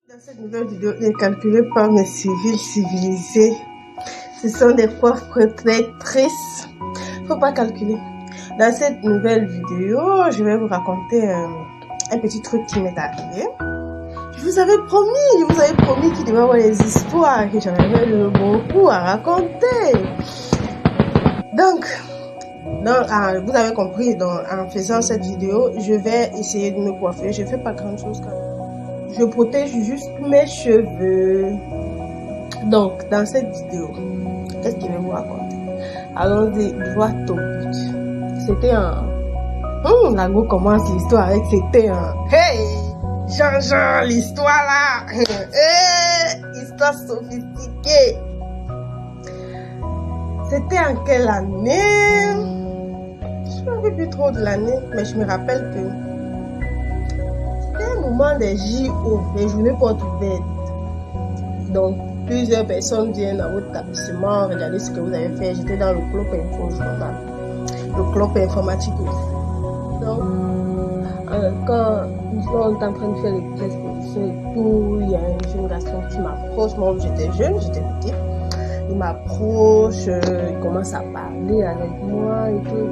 Dans cette nouvelle vidéo, est calculée par mes civils civilisés. Ce sont des pauvres protectrices. Faut pas calculer. Dans cette nouvelle vidéo, je vais vous raconter un petit truc qui m'est arrivé. Je vous avais promis qu'il devait y avoir les histoires que j'avais beaucoup à raconter. Donc, vous avez compris, en faisant cette vidéo, je vais essayer de me coiffer. Je fais pas grand chose quand même. Je protège juste mes cheveux. Donc, dans cette vidéo, qu'est-ce qu'il va vous raconter? Allons-y droit au but. C'était un... la go commence l'histoire avec c'était un... Hey! Jean-Jean, l'histoire là! Hey! Histoire sophistiquée! C'était en quelle année? Je ne me rappelle plus trop de l'année, mais je me rappelle que c'était un moment des JO, des journées portes ouvertes. Donc, plusieurs personnes viennent dans votre établissement, regarder ce que vous avez fait. J'étais dans le club info journal, le club informatique aussi. Donc, quand nous sommes en train de faire les expositions et tout, il y a un jeune garçon qui m'approche. Moi, j'étais jeune, j'étais petite. Il m'approche, il commence à parler avec moi et tout.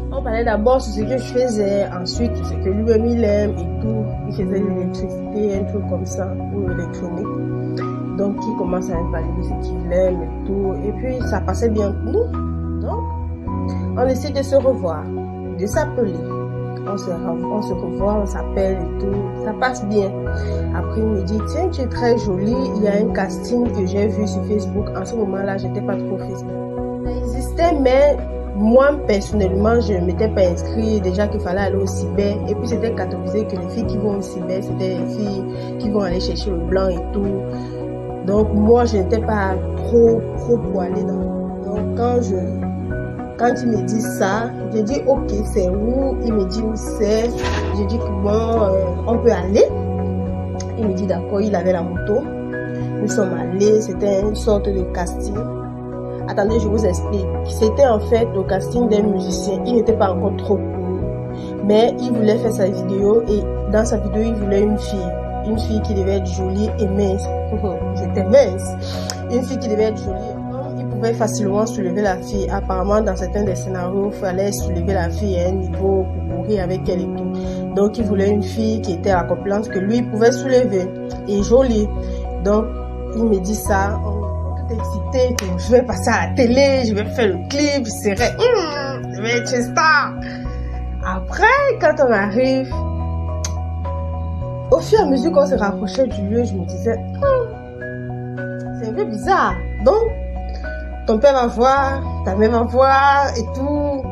On parlait d'abord sur ce que je faisais, ensuite sur ce que lui-même il aime et tout. Il faisait l'électricité, un truc comme ça, ou l'électronique. Donc, il commence à me parler de ce qu'il aime et tout. Et puis, ça passait bien pour nous. Donc, on essaie de se revoir, de s'appeler. On se revoit, on s'appelle et tout. Ça passe bien. Après, il me dit, tiens, tu es très jolie. Il y a un casting que j'ai vu sur Facebook. En ce moment-là, j'étais pas trop Facebook. Ça existait, mais moi, personnellement, je ne m'étais pas inscrite. Déjà qu'il fallait aller au cyber. Et puis, c'était catégorisé que les filles qui vont au cyber, c'était les filles qui vont aller chercher le blanc et tout. Donc, moi, je n'étais pas trop pour aller dans. Donc, quand il me dit ça, je dis ok, c'est où? Il me dit où c'est. Je dis que bon, on peut aller. Il me dit d'accord, il avait la moto. Nous sommes allés, c'était une sorte de casting. Attendez, je vous explique. C'était en fait le casting d'un musicien. Il n'était pas encore trop connu, mais il voulait faire sa vidéo et dans sa vidéo, il voulait une fille qui devait être jolie et mince. J'étais mince. Une fille qui devait être jolie. Il pouvait facilement soulever la fille. Apparemment, dans certains des scénarios, il fallait soulever la fille à un niveau pour courir avec elle et tout. Donc, il voulait une fille qui était à la corpulence que lui pouvait soulever et jolie. Donc, il me dit ça. On est excité que je vais passer à la télé, je vais faire le clip, je vais être star. Après, quand on arrive, au fur et à mesure qu'on se rapprochait du lieu, je me disais, c'est un peu bizarre. Donc, ton père va voir, ta mère va voir et tout.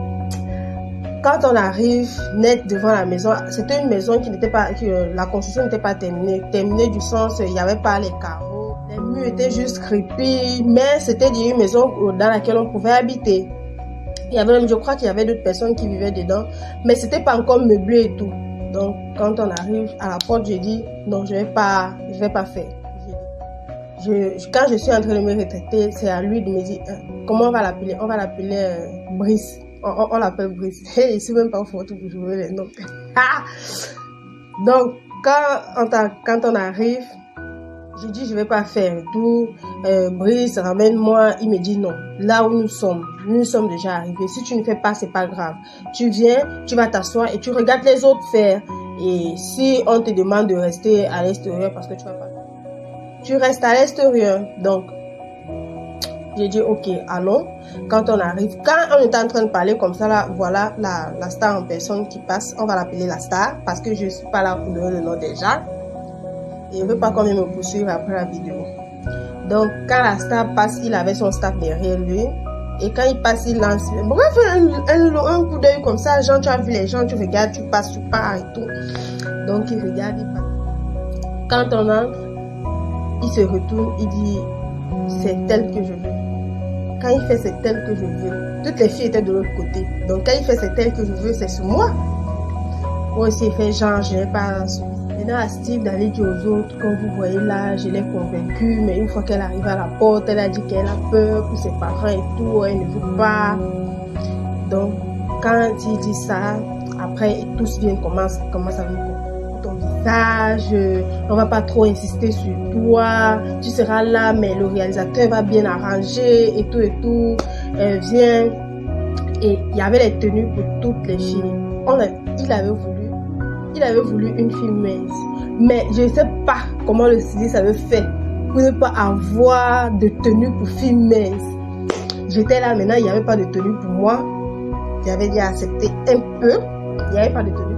Quand on arrive net devant la maison, c'était une maison qui n'était pas, la construction n'était pas terminée. Terminée du sens, il n'y avait pas les carreaux. Les murs étaient juste crépus, mais c'était une maison dans laquelle on pouvait habiter. Il y avait même, je crois qu'il y avait d'autres personnes qui vivaient dedans, mais c'était pas encore meublé et tout. Donc, quand on arrive à la porte, je dis, non, je vais pas faire. Quand je suis en train de me retraiter, c'est à lui de me dire, comment on va l'appeler? On va l'appeler Brice. On l'appelle Brice. Hey, c'est même pas fort pour jouer les noms. Donc, quand on arrive, je dis, je vais pas faire tout. Brice, ramène-moi. Il me dit non. Là où nous sommes déjà arrivés. Si tu ne fais pas, c'est pas grave. Tu viens, tu vas t'asseoir et tu regardes les autres faire. Et si on te demande de rester à l'extérieur parce que tu vas pas, tu restes à l'extérieur. Donc, j'ai dit ok, allons. Quand on arrive, quand on est en train de parler comme ça, là, voilà la star en personne qui passe. On va l'appeler la star parce que je suis pas là pour donner le nom déjà. Et je veux pas qu'on vienne me poursuivre après la vidéo. Donc, quand la star passe, il avait son staff derrière lui. Et quand il passe, il lance. Bref, un coup d'œil comme ça. Genre, tu as vu les gens, tu regardes, tu passes, tu pars et tout. Donc, il regarde, il passe. Quand on entre, il se retourne, il dit, c'est tel que je veux. Quand il fait c'est tel que je veux, toutes les filles étaient de l'autre côté. Donc, quand il fait c'est tel que je veux, c'est sur moi. Moi aussi, il fait genre, je n'ai pas suivi. Maintenant, à Steve d'aller dire aux autres, comme vous voyez là, je l'ai convaincue, mais une fois qu'elle arrive à la porte, elle a dit qu'elle a peur pour ses parents et tout, elle ne veut pas. Donc, quand il dit ça, après, tous viennent, commencent à me confondre. montage, on va pas trop insister sur toi, tu seras là, mais le réalisateur va bien arranger et tout. Viens. Et il y avait les tenues pour toutes les filles. Il avait voulu une fille mince. Mais je ne sais pas comment le styliste avait fait pour ne pas avoir de tenue pour fille mince. J'étais là maintenant, il n'y avait pas de tenue pour moi. J'avais dit accepter un peu. Il n'y avait pas de tenue.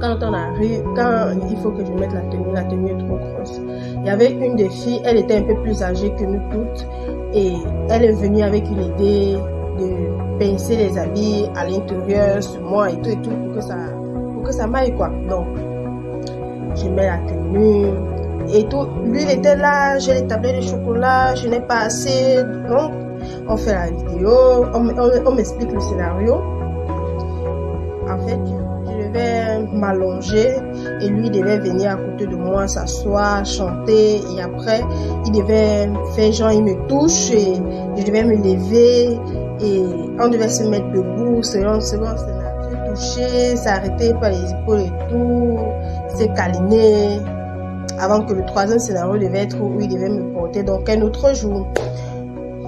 Quand on arrive, quand il faut que je mette la tenue est trop grosse. Il y avait une des filles, elle était un peu plus âgée que nous toutes. Et elle est venue avec une idée de pincer les habits à l'intérieur sur moi et tout pour que ça m'aille quoi. Donc, je mets la tenue et tout. Lui, il était là, j'ai les tablettes de chocolat, je n'ai pas assez. Donc, on fait la vidéo, on m'explique le scénario. En fait, je devais m'allonger et lui devait venir à côté de moi, s'asseoir, chanter et après, il devait faire genre, il me touche et je devais me lever et on devait se mettre debout selon le second scénario. Toucher, s'arrêter par les épaules et tout, se câliner avant que le troisième scénario devait être où il devait me porter donc un autre jour.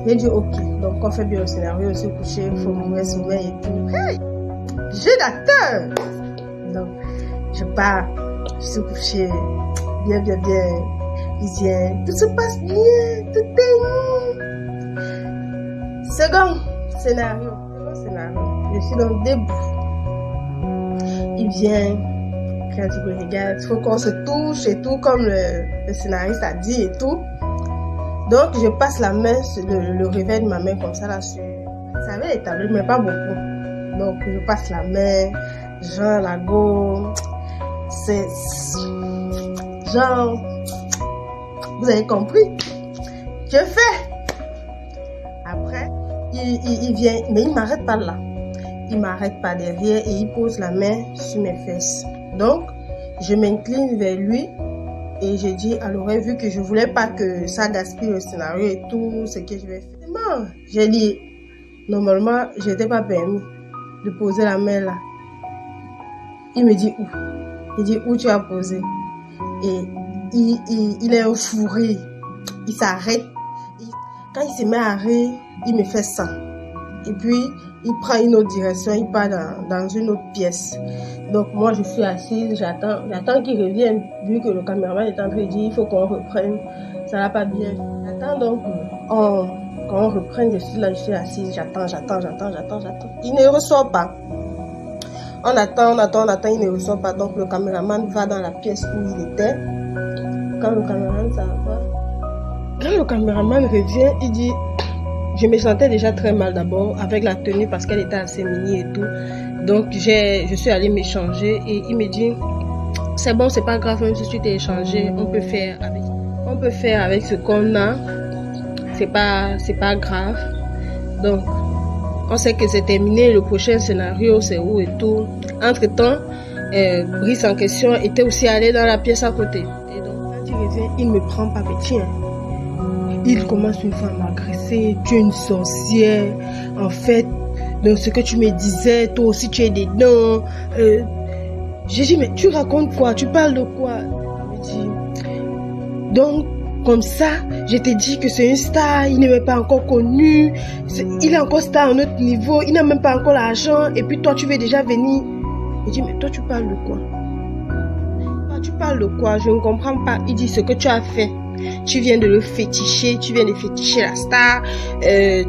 J'ai dit ok, donc on fait bien le scénario, se coucher, il faut mauvais sommeil et tout. Hey! Jeu d'acteur! Donc, je pars, je suis couchée, bien. Il vient, tout se passe bien, tout est Second scénario, je suis donc debout. Il vient, quand il me regarde, il faut qu'on se touche et tout, comme le scénariste a dit et tout. Donc, je passe la main, le réveil de ma main comme ça là sur. Ça avait les tablettes, mais pas beaucoup. Donc, je passe la main, genre la go, c'est genre, vous avez compris? Je fais. Après, il vient, mais il m'arrête pas là. Il m'arrête pas derrière et il pose la main sur mes fesses. Donc, je m'incline vers lui et je dis à l'oreille, vu que je voulais pas que ça gaspille le scénario et tout ce que je vais faire. Bon, j'ai dit, normalement, je n'étais pas permis de poser la main là. Il me dit où? Il dit où tu as posé? Et il est euphorie. Il s'arrête. Quand il se met à rire, il me fait ça. Et puis, il prend une autre direction, il part dans une autre pièce. Donc, moi, je suis assise, j'attends qu'il revienne, vu que le caméraman est en train de dire, il faut qu'on reprenne. Ça va pas bien. J'attends donc, quand on reprenne, je suis là, je suis assise, j'attends. Il ne ressort pas. On attend, il ne ressort pas. Donc, le caméraman va dans la pièce où il était. Quand le caméraman revient, il dit, je me sentais déjà très mal d'abord avec la tenue parce qu'elle était assez mini et tout. Donc, je suis allée m'échanger et il me dit, c'est bon, c'est pas grave, même si tu t'es échangé, on peut faire avec ce qu'on a. C'est pas grave. Donc, on sait que c'est terminé. Le prochain scénario, c'est où et tout. Entre-temps, Brice en question était aussi allé dans la pièce à côté. Et donc, quand il revient, il me prend pas petit. Il commence une fois à m'agresser. Tu es une sorcière. En fait, dans ce que tu me disais, toi aussi tu es dedans. J'ai dit, mais tu racontes quoi? Tu parles de quoi? Il me dit, donc, comme ça, je t'ai dit que c'est une star, il n'est même pas encore connu, il est encore star à un autre niveau, il n'a même pas encore l'argent, et puis toi tu veux déjà venir. Je dis, mais toi tu parles de quoi? Tu parles de quoi? Je ne comprends pas. Il dit, ce que tu as fait, tu viens de le féticher, tu viens de féticher la star,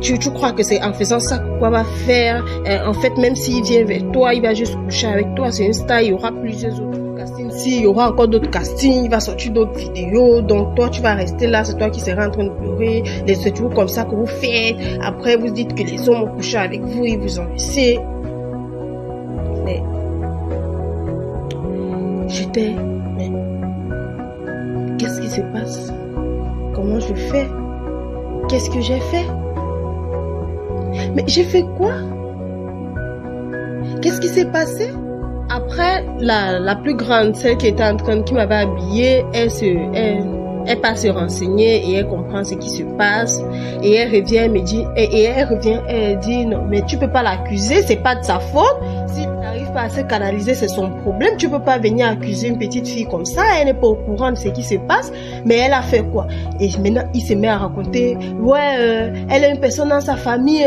tu crois que c'est en faisant ça qu'on va faire, en fait même s'il vient vers toi, il va juste coucher avec toi, c'est une star, il y aura plusieurs autres castings, il y aura encore d'autres castings, il va sortir d'autres vidéos, donc toi tu vas rester là, c'est toi qui seras en train de pleurer, c'est toujours comme ça que vous faites, après vous dites que les hommes ont couché avec vous, ils vous ont laissé. Mais j'étais, mais qu'est-ce qui se passe? Comment je fais? Qu'est-ce que j'ai fait? Mais j'ai fait quoi? Qu'est-ce qui s'est passé? Après, la plus grande, celle qui m'avait habillée, elle passe se renseigner et elle comprend ce qui se passe. Et elle revient, elle me dit, elle dit, non, mais tu peux pas l'accuser, c'est pas de sa faute. S'il n'arrive pas pas assez canalisé, c'est son problème. Tu peux pas venir accuser une petite fille comme ça. Elle n'est pas au courant de ce qui se passe. Mais elle a fait quoi? Et maintenant, il se met à raconter, ouais, elle est une personne dans sa famille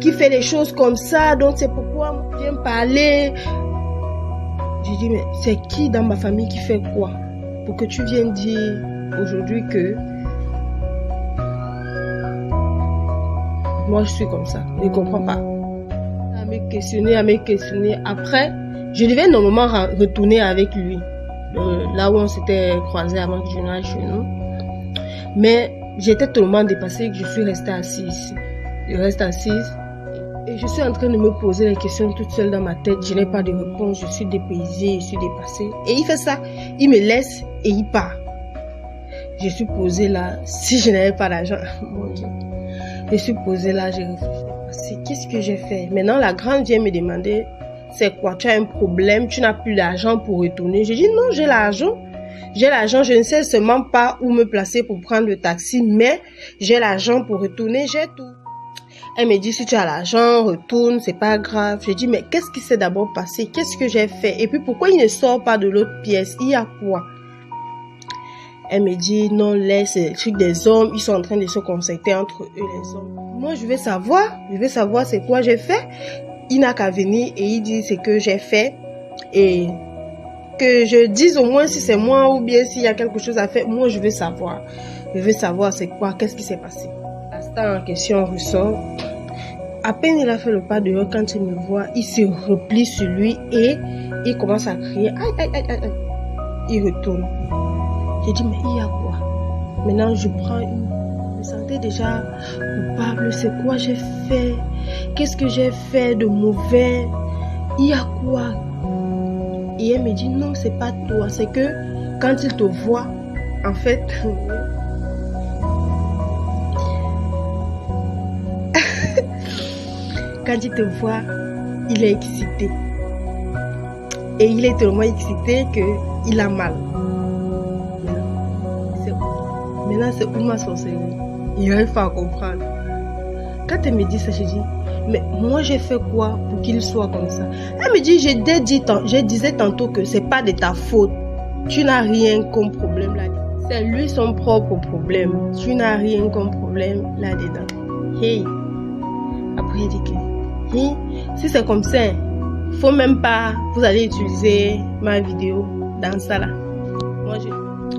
qui fait les choses comme ça. Donc c'est pourquoi on vient parler. J'ai dit, mais c'est qui dans ma famille qui fait quoi? Pour que tu viennes dire aujourd'hui que moi je suis comme ça. Je ne comprends pas. À me questionner. Après, je devais normalement retourner avec lui. Là où on s'était croisés avant que je n'aille chez nous. Mais j'étais tellement dépassée que je suis restée assise ici. Je reste assise. Et je suis en train de me poser les questions toute seule dans ma tête. Je n'ai pas de réponse. Je suis dépaysée, je suis dépassée. Et il fait ça. Il me laisse et il part. Je suis posée là. Si je n'avais pas d'argent, mon Dieu. Je suis posée là, j'ai réfléchi. Qu'est-ce que j'ai fait? Maintenant, la grande vient me demander, c'est quoi? Tu as un problème? Tu n'as plus d'argent pour retourner? J'ai dit non, j'ai l'argent. J'ai l'argent, je ne sais seulement pas où me placer pour prendre le taxi, mais j'ai l'argent pour retourner, j'ai tout. Elle me dit, si tu as l'argent, retourne, c'est pas grave. J'ai dit, mais qu'est-ce qui s'est d'abord passé? Qu'est-ce que j'ai fait? Et puis, pourquoi il ne sort pas de l'autre pièce? Il y a quoi? Elle me dit, non, laisse, c'est le truc des hommes. Ils sont en train de se concerter entre eux, les hommes. Moi, je veux savoir c'est quoi j'ai fait. Il n'a qu'à venir et il dit ce que j'ai fait. Et que je dise au moins si c'est moi ou bien s'il y a quelque chose à faire. Moi, je veux savoir. Je veux savoir c'est quoi, qu'est-ce qui s'est passé. L'instant en question ressort. À peine il a fait le pas dehors, quand il me voit, il se replie sur lui et il commence à crier. Aïe, aïe, aïe, aïe. Il retourne. J'ai dit, mais il y a quoi? Maintenant, je me sentais déjà coupable. C'est quoi j'ai fait? Qu'est-ce que j'ai fait de mauvais? Il y a quoi? Et elle me dit, non, c'est pas toi. C'est que quand il te voit, en fait... Quand il te voit, il est excité. Et il est tellement excité qu'il a mal. Maintenant, c'est où ma sorcellerie? Il n'arrive pas à comprendre. Quand elle me dit ça, je dis, mais moi j'ai fait quoi pour qu'il soit comme ça? Elle me dit, je disais tantôt que c'est pas de ta faute. Tu n'as rien comme problème là-dedans. C'est lui son propre problème. Tu n'as rien comme problème là-dedans. Hey. Après, il dit que, hey, si c'est comme ça, faut même pas, vous allez utiliser ma vidéo dans ça là.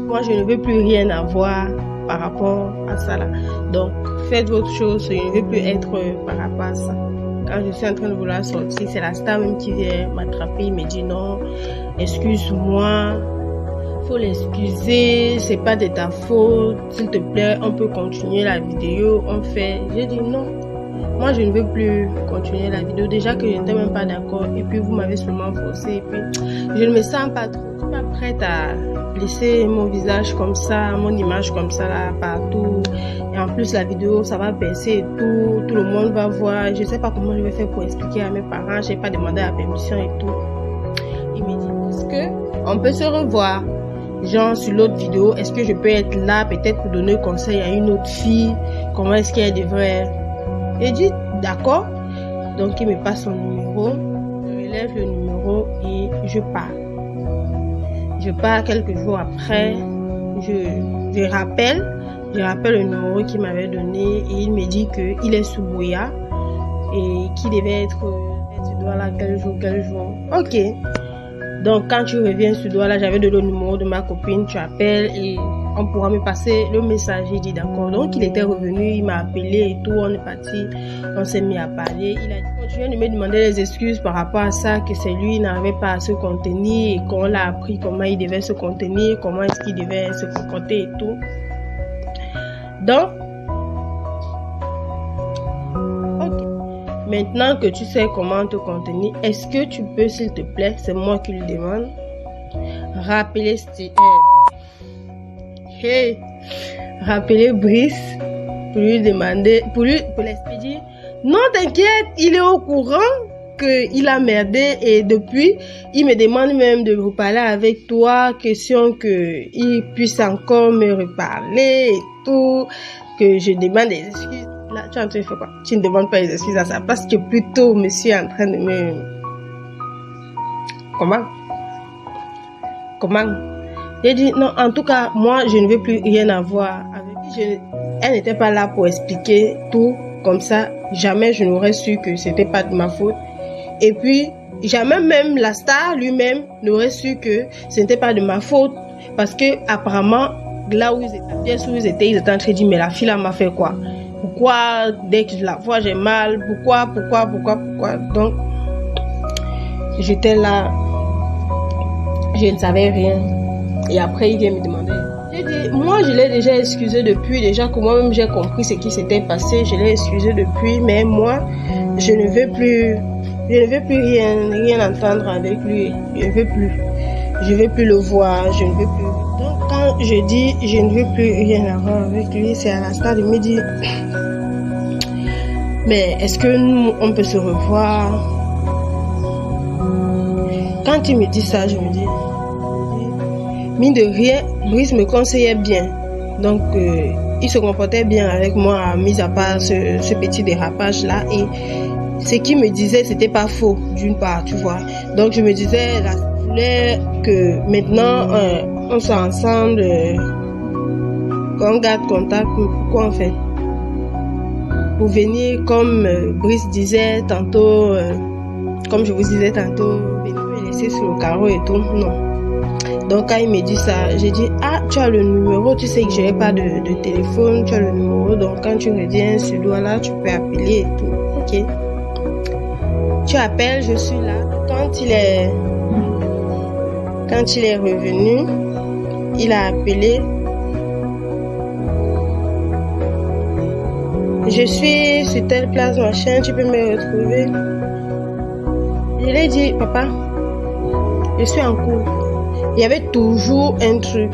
Moi, je ne veux plus rien avoir par rapport à ça là. Donc, faites votre chose, je ne veux plus être par rapport à ça. Quand je suis en train de vouloir sortir, c'est la star même qui vient m'attraper. Il me dit non, excuse-moi, faut l'excuser, c'est pas de ta faute. S'il te plaît, on peut continuer la vidéo, on fait. J'ai dit non. Moi, je ne veux plus continuer la vidéo. Déjà que je n'étais même pas d'accord. Et puis, vous m'avez seulement forcé. Et puis, je ne me sens pas trop. Je suis pas prête à laisser mon visage comme ça, mon image comme ça là, partout. Et en plus, la vidéo, ça va baisser et tout. Tout le monde va voir. Je ne sais pas comment je vais faire pour expliquer à mes parents. Je n'ai pas demandé la permission et tout. Il me dit, est-ce qu'on peut se revoir? Genre, sur l'autre vidéo, est-ce que je peux être là, peut-être pour donner conseil à une autre fille? Comment est-ce qu'elle devrait... J'ai dit d'accord, donc il me passe son numéro, je relève le numéro et je pars. Je pars quelques jours après, je rappelle le numéro qu'il m'avait donné et il me dit qu'il est sous Boya et qu'il devait être sur Douala quel jour. Ok, donc quand tu reviens sur Douala, j'avais donné le numéro de ma copine, tu appelles et on pourra me passer le message. J'ai dit d'accord. Donc il était revenu, il m'a appelé et tout, on est parti, on s'est mis à parler. Il a continué de me demander des excuses par rapport à ça, que c'est lui, il n'arrivait pas à se contenir et qu'on l'a appris comment il devait se contenir, comment est-ce qu'il devait se comporter et tout. Donc, ok. Maintenant que tu sais comment te contenir, est-ce que tu peux, s'il te plaît, c'est moi qui le demande, rappeler rappeler Brice pour lui demander, pour l'expliquer. Non, t'inquiète, il est au courant qu'il a merdé et depuis, il me demande même de reparler avec toi, question qu'il puisse encore me reparler et tout, que je demande des excuses. Là, tu es en train de faire quoi? Tu ne demandes pas des excuses à sa place, que plutôt monsieur est en train de me... Comment? J'ai dit, non, en tout cas, moi, je ne veux plus rien avoir avec. Elle n'était pas là pour expliquer tout comme ça. Jamais je n'aurais su que c'était pas de ma faute. Et puis, jamais même la star lui-même n'aurait su que ce n'était pas de ma faute. Parce que, apparemment, là où ils étaient en train de dire, mais la fille là m'a fait quoi? Pourquoi, dès que je la vois, j'ai mal? Pourquoi? Donc, j'étais là, je ne savais rien. Et après, il vient me demander. J'ai dit, moi, je l'ai déjà excusé depuis, déjà que moi-même j'ai compris ce qui s'était passé. Je l'ai excusé depuis, mais moi, je ne veux plus rien entendre avec lui. Je ne veux plus le voir, je ne veux plus. Donc, quand je dis, je ne veux plus rien avoir avec lui, c'est à l'instant de me dire, mais est-ce que nous, on peut se revoir? Quand il me dit ça, je me dis, mine de rien, Brice me conseillait bien. Donc, il se comportait bien avec moi, mis à part ce petit dérapage-là. Et ce qu'il me disait, c'était pas faux, d'une part, tu vois. Donc, je me disais, là, je voulais que maintenant, on soit ensemble, qu'on garde contact. Pourquoi, en fait? Pour venir, comme Brice disait tantôt, comme je vous disais tantôt, venir me laisser sur le carreau et tout, non. Donc quand il me dit ça, j'ai dit, ah, tu as le numéro, tu sais que je n'ai pas de téléphone, tu as le numéro, donc quand tu reviens sur là, tu peux appeler et tout. Ok. Tu appelles, je suis là. Quand il est revenu, il a appelé. Je suis sur telle place, machin, tu peux me retrouver. Je lui ai dit, papa, je suis en cours. Il y avait toujours un truc.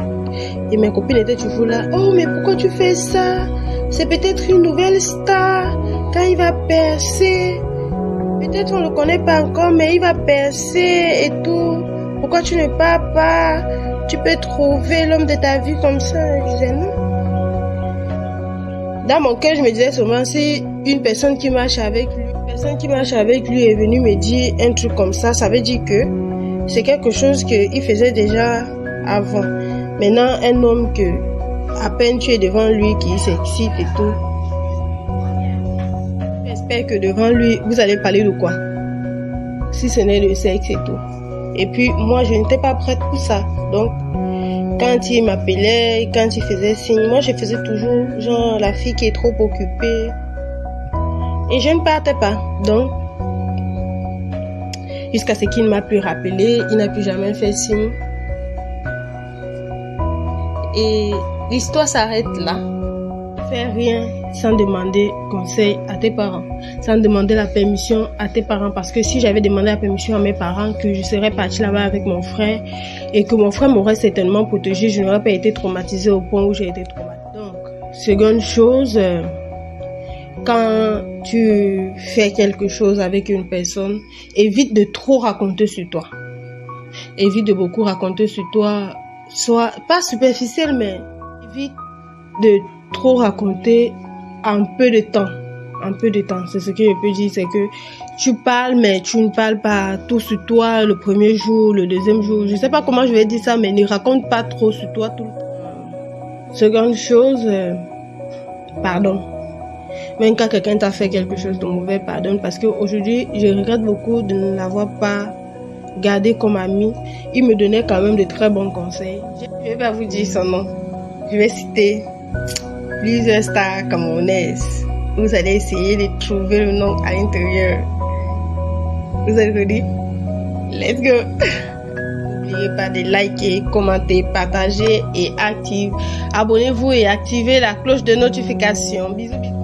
Et mes copines étaient toujours là. Oh, mais pourquoi tu fais ça? C'est peut-être une nouvelle star. Quand il va percer, peut-être on ne le connaît pas encore, mais il va percer et tout. Pourquoi tu ne pars pas? Tu peux trouver l'homme de ta vie comme ça. Je disais non. Dans mon cœur, je me disais seulement, si une personne qui marche avec lui, est venue me dire un truc comme ça, ça veut dire que c'est quelque chose qu'il faisait déjà avant. Maintenant, un homme que, à peine tu es devant lui, qui s'excite et tout, j'espère que devant lui, vous allez parler de quoi? Si ce n'est le sexe et tout. Et puis, moi, je n'étais pas prête pour ça. Donc, quand il m'appelait, quand il faisait signe, moi, je faisais toujours, genre, la fille qui est trop occupée. Et je ne partais pas. Donc, jusqu'à ce qu'il ne m'a plus rappelé, il n'a plus jamais fait signe. Et l'histoire s'arrête là. Fais rien sans demander conseil à tes parents, sans demander la permission à tes parents, parce que si j'avais demandé la permission à mes parents que je serais partie là-bas avec mon frère et que mon frère m'aurait certainement protégée, je n'aurais pas été traumatisée au point où j'ai été traumatisée. Donc, seconde chose, quand tu fais quelque chose avec une personne, évite de trop raconter sur toi. Évite de beaucoup raconter sur toi, soit pas superficiel, mais évite de trop raconter en peu de temps. En peu de temps, c'est ce que je peux dire, c'est que tu parles, mais tu ne parles pas tout sur toi le premier jour, le deuxième jour. Je sais pas comment je vais dire ça, mais ne raconte pas trop sur toi tout le temps. Seconde chose, pardon. Même quand quelqu'un t'a fait quelque chose de mauvais, pardonne, parce qu'aujourd'hui, je regrette beaucoup de ne l'avoir pas gardé comme ami. Il me donnait quand même de très bons conseils. Je vais pas vous dire son nom. Je vais citer plusieurs stars camerounaises. Vous allez essayer de trouver le nom à l'intérieur. Vous allez vous dire, let's go. N'oubliez pas de liker, commenter, partager et abonnez-vous et activez la cloche de notification. Bisous, bisous.